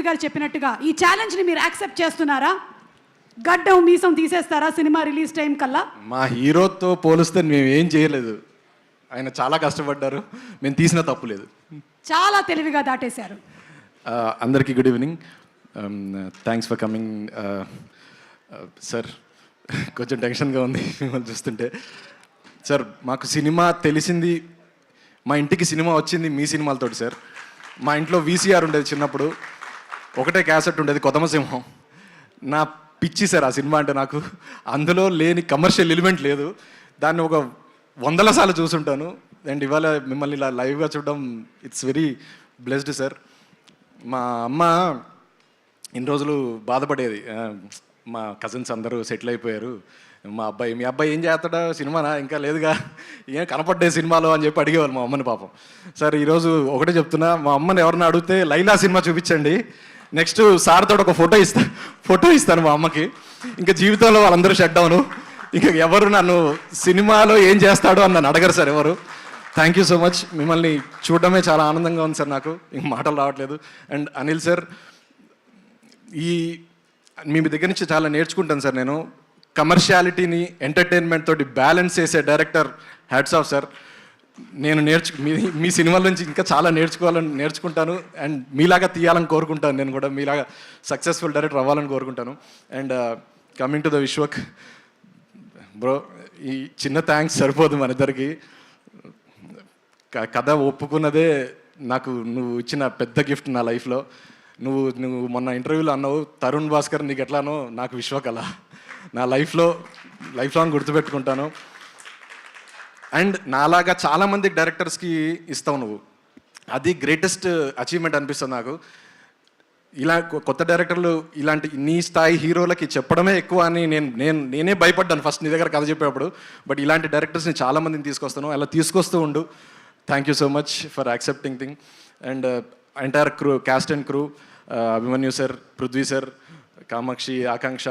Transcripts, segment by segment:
గారు చెప్పినట్టుగా ఈ ఛాలెంజ్ని మీరు యాక్సెప్ట్ చేస్తున్నారా? గడ్డం మీసం తీసేస్తారా సినిమా రిలీజ్ టైం కల్లా? మా హీరోతో పోలిస్తే మేము ఏం చేయలేదు, ఆయన చాలా కష్టపడ్డారు, మేము తీసిన తప్పు లేదు. చాలా తెలివిగా దాటేశారు. అందరికీ good evening, thanks for coming. Sir కొంచెం టెన్షన్గా ఉంది మిమ్మల్ని చూస్తుంటే. సార్ మాకు సినిమా తెలిసింది, మా ఇంటికి సినిమా వచ్చింది మీ సినిమాలతోటి సార్. మా ఇంట్లో వీసీఆర్ ఉండేది చిన్నప్పుడు, ఒకటే క్యాసెట్ ఉండేది కొత్తమ సింహం. నా పిచ్చి సార్ ఆ సినిమా అంటే నాకు. అందులో లేని కమర్షియల్ ఎలిమెంట్ లేదు, దాన్ని ఒక 100 సార్లు చూసుంటాను. అండ్ ఇవాళ మిమ్మల్ని ఇలా లైవ్గా చూడడం ఇట్స్ వెరీ బ్లెస్డ్ సార్. మా అమ్మ ఇన్ని రోజులు బాధపడేది, మా కజిన్స్ అందరూ సెటిల్ అయిపోయారు, మీ అబ్బాయి ఏం చేస్తాడా, సినిమానా ఇంకా లేదుగా, ఏం కనపడ్డే సినిమాలో అని చెప్పి అడిగేవాళ్ళు మా అమ్మని పాపం. సార్ ఈరోజు ఒకటే చెప్తున్నా, మా అమ్మని ఎవరిని అడిగితే లైలా సినిమా చూపించండి, నెక్స్ట్ సార్తో ఒక ఫోటో ఇస్తాను మా అమ్మకి. ఇంకా జీవితంలో వాళ్ళందరూ షట్ డౌను, ఇంకా ఎవరు నన్ను సినిమాలో ఏం చేస్తాడో అని నన్ను అడగరు సార్ ఎవరు. థ్యాంక్ యూ సో మచ్, మిమ్మల్ని చూడడమే చాలా ఆనందంగా ఉంది సార్, నాకు ఇంక మాటలు రావట్లేదు. అండ్ అనిల్ సార్, మీ దగ్గర నుంచి చాలా నేర్చుకుంటాను సార్ నేను. కమర్షియాలిటీని ఎంటర్టైన్మెంట్ తోటి బ్యాలెన్స్ చేసే డైరెక్టర్, హ్యాట్స్ ఆఫ్ సార్. నేను మీ సినిమాల నుంచి ఇంకా చాలా నేర్చుకుంటాను, అండ్ మీలాగా తీయాలని కోరుకుంటాను. నేను కూడా మీలాగా సక్సెస్ఫుల్ డైరెక్టర్ అవ్వాలని కోరుకుంటాను. And coming to the Vishwak bro, ఈ చిన్న థ్యాంక్స్ సరిపోదు మన ఇద్దరికి. కథ ఒప్పుకున్నదే నాకు నువ్వు ఇచ్చిన పెద్ద గిఫ్ట్ నా లైఫ్లో. నువ్వు మొన్న ఇంటర్వ్యూలో అన్నావు, తరుణ్ భాస్కర్ నీకు ఎట్లానో నాకు విశ్వకళ నా లైఫ్ లాంగ్ గుర్తుపెట్టుకుంటాను. అండ్ నాలాగా చాలామంది డైరెక్టర్స్కి ఇస్తావు నువ్వు, అది గ్రేటెస్ట్ అచీవ్మెంట్ అనిపిస్తుంది నాకు. ఇలా కొత్త డైరెక్టర్లు ఇలాంటి నీ స్థాయి హీరోలకి చెప్పడమే ఎక్కువ అని నేనే భయపడ్డాను ఫస్ట్ నీ దగ్గర కథ చెప్పేటప్పుడు. బట్ ఇలాంటి డైరెక్టర్స్ని చాలామందిని తీసుకొస్తాను, అలా తీసుకొస్తూ ఉండు. Thank you so much for accepting thing. And entire crew, cast and crew, Abhimanyu sir, Prithvi sir, Kamakshi, Akanksha,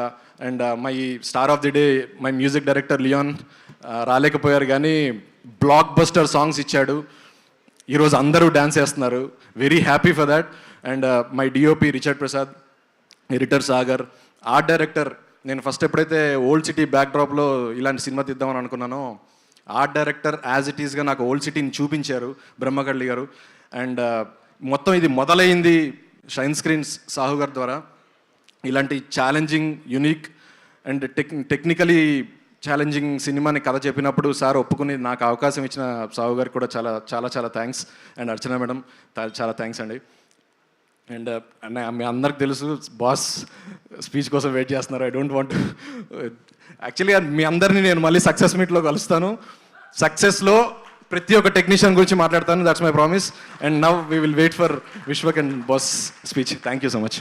and my star of the day my music director Leon. రాలేకపోయారు కానీ బ్లాక్ బస్టర్ సాంగ్స్ ఇచ్చాడు, ఈరోజు అందరూ డ్యాన్స్ చేస్తున్నారు, very happy for that. And my DOP Richard Prasad, editor Sagar, art director. నేను first ఎప్పుడైతే old city బ్యాక్డ్రాప్లో ఇలాంటి cinema తీద్దామని అనుకున్నానో, ఆర్ట్ డైరెక్టర్ యాజ్ ఇట్ ఈస్గా నాకు ఓల్డ్ సిటీని చూపించారు బ్రహ్మకళ్ళి గారు. అండ్ మొత్తం ఇది మొదలైంది షైన్ స్క్రీన్స్ సాహు గారి ద్వారా. ఇలాంటి challenging, unique and technically challenging సినిమాని కథ చెప్పినప్పుడు సార్ ఒప్పుకుని నాకు అవకాశం ఇచ్చిన సాహు గారికి కూడా చాలా చాలా చాలా థ్యాంక్స్. అండ్ అర్చన మేడం చాలా థ్యాంక్స్ అండి. అండ్ మీ అందరికి తెలుసు బాస్ స్పీచ్ కోసం వెయిట్ చేస్తున్నారు. ఐ డోంట్ వాంట్ యాక్చువల్లీ మీ అందరినీ నేను మళ్ళీ సక్సెస్ మీట్లో కలుస్తాను. సక్సెస్లో ప్రతి ఒక్క టెక్నీషియన్ గురించి మాట్లాడతాను, that's my promise. And now we will wait for Vishwak and boss speech. Thank you so much.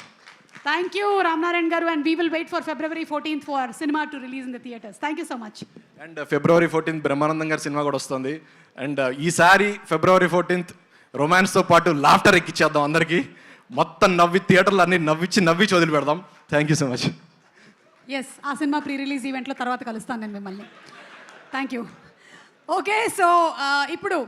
Thank you, Ramnarayan garu, and we will wait for February 14th for cinema to release in the theatres. Thank you so much. And February 14th Brahmanandam గారి cinema కూడా వస్తుంది. And ఈసారి February 14th రొమాన్స్తో పాటు laughter ఎక్కిచ్చేద్దాం అందరికీ. మొత్తం థియేటర్లు అన్ని నవ్వి వదిలి పెడదాం. Thank you so much. Yes, ఆ సినిమా ప్రీ రిలీజ్ ఈవెంట్లో తర్వాత కలుస్తాను నేను మిమ్మల్ని. Thank you. ఓకే, సో ఇప్పుడు